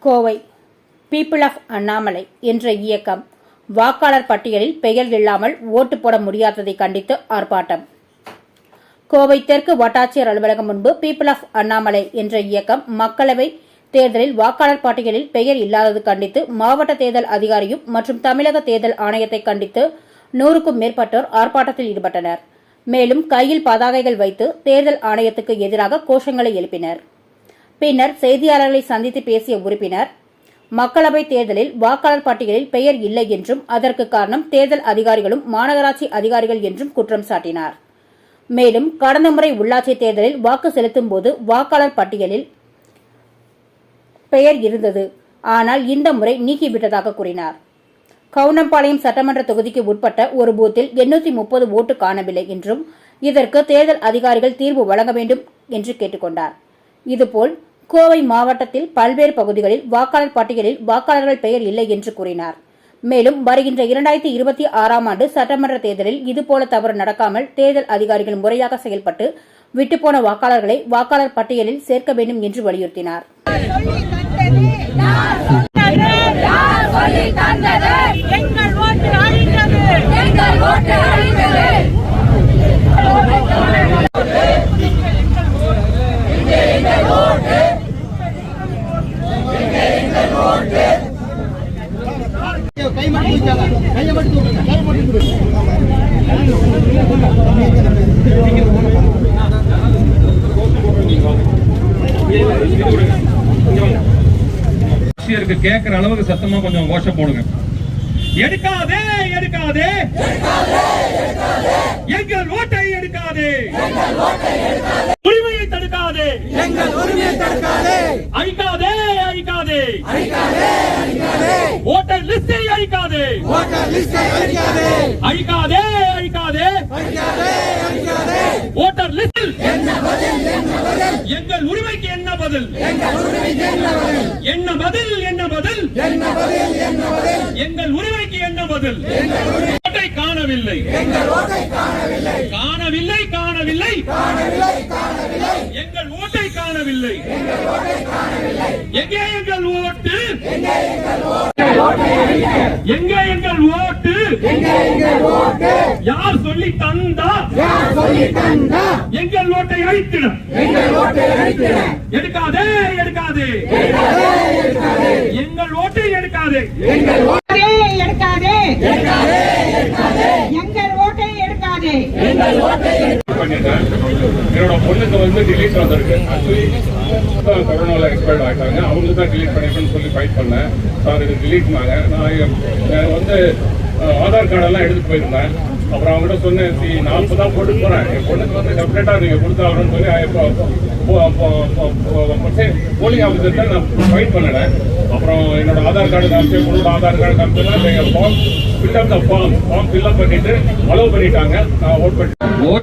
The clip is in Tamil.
கோவை பீப்பிள் ஆஃப் அண்ணாமலை என்ற இயக்கம் வாக்காளர் பட்டியலில் பெயர் இல்லாமல் ஓட்டு போட முடியாததை கண்டித்து ஆர்ப்பாட்டம். கோவை தெற்கு வட்டாட்சியர் அலுவலகம் முன்பு பீப்பிள் ஆஃப் அண்ணாமலை என்ற இயக்கம் மக்களவை தேர்தலில் வாக்காளர் பட்டியலில் பெயர் இல்லாதது கண்டித்து மாவட்ட தேர்தல் அதிகாரியும் மற்றும் தமிழக தேர்தல் ஆணையத்தை கண்டித்து 100க்கும் மேற்பட்டோர் ஆர்ப்பாட்டத்தில் ஈடுபட்டனர். மேலும் கையில் பதாகைகள் வைத்து தேர்தல் ஆணையத்துக்கு எதிராக கோஷங்களை எழுப்பினர். பின்னர் செய்தியாளர்களை சந்தித்து பேசிய உறுப்பினர், மக்களவை தேர்தலில் வாக்காளர் பட்டியலில் பெயர் இல்லை என்றும் அதற்கு காரணம் தேர்தல் அதிகாரிகளும் மாநகராட்சி அதிகாரிகள் என்றும் குற்றம் சாட்டினார். மேலும் கடந்த முறை உள்ளாட்சி தேர்தலில் வாக்கு செலுத்தும் போது வாக்காளர் பட்டியலில் பெயர் இருந்தது, ஆனால் இந்த முறை நீக்கிவிட்டதாக கூறினார். கவுண்டம்பாளையம் சட்டமன்ற தொகுதிக்கு உட்பட்ட ஒரு பூத்தில் 830 ஓட்டு காணவில்லை என்றும் இதற்கு தேர்தல் அதிகாரிகள் தீர்வு வழங்க வேண்டும் என்று கேட்டுக்கொண்டார். இதுபோல் கோவை மாவட்டத்தில் பல்வேறு பகுதிகளில் வாக்காளர் பட்டியலில் வாக்காளர்கள் பெயர் இல்லை என்று கூறினார். மேலும் வருகின்ற 2026ஆம் ஆண்டு சட்டமன்ற தேர்தலில் இதுபோல தவறு நடக்காமல் தேர்தல் அதிகாரிகள் முறையாக செயல்பட்டு விட்டுப்போன வாக்காளர்களை வாக்காளர் பட்டியலில் சேர்க்க வேண்டும் என்று வலியுறுத்தினார். கேட்கிற அளவுக்கு சத்தமா கொஞ்சம் கோஷம் போடுங்க. எடுக்காதே எடுக்காதே எங்கள் ஓட்டை எடுக்காதே, உரிமையை தடுக்காதே, அழிக்காதே அழிக்காதே, ஓட்டர் லிஸ்டை அழிக்காதே, அழிக்காதே அழிக்காதே, ஓட்டர் லிஸ்டில் எங்கள் உரிமைக்கு என்ன பதில், என்ன பதில், என்ன பதில், எங்கள் உரிமைக்கு என்ன பதில், ஓட்டை காணவில்லை, காணவில்லை, காணவில்லை, எங்கள் ஓட்டை காணவில்லை, எங்கே எங்கள் ஓட்டு, எங்கே எங்கள் ஓட்டு, யார் சொல்லி தந்தா, எங்கள் ஓட்டை அழித்திட, எடுக்காதே எடுக்காதே, எங்கள் ஓட்டை எடுக்காதே, எடுக்காதே, எங்கள் ஓட்டை எடுக்காதே. என்னோட பொண்ணுக்கு வந்து டிலீட் வந்திருக்கு. கொரோனால எக்ஸ்பயர்ட் ஆகிட்டாங்க. அவங்களுக்கு தான் டிலீட் பண்ணிக்கணும்னு சொல்லி ஃபைட் பண்ணேன். சார் இது டிலீட்னாங்க. நான் வந்து ஆதார் கார்டெல்லாம் எடுத்துட்டு போயிருந்தேன். அப்புறம் அவங்ககிட்ட சொன்னேன், நான் இப்போ தான் போட்டு போறேன், என் பொண்ணுக்கு வந்து டெஃபினட்டாக நீங்கள் கொடுத்தாகணும்னு சொல்லி போலிங் ஆஃபீஸர்கிட்ட நான் ஃபைட் பண்ணினேன். அப்புறம் என்னோட ஆதார் கார்டு காமிச்சு, பொண்ணோட ஆதார் கார்டு காமிச்சுன்னா form fill up the form fill up பண்ணிட்டு அலோவ் பண்ணிட்டாங்க. நான் ஓட் பண்ணி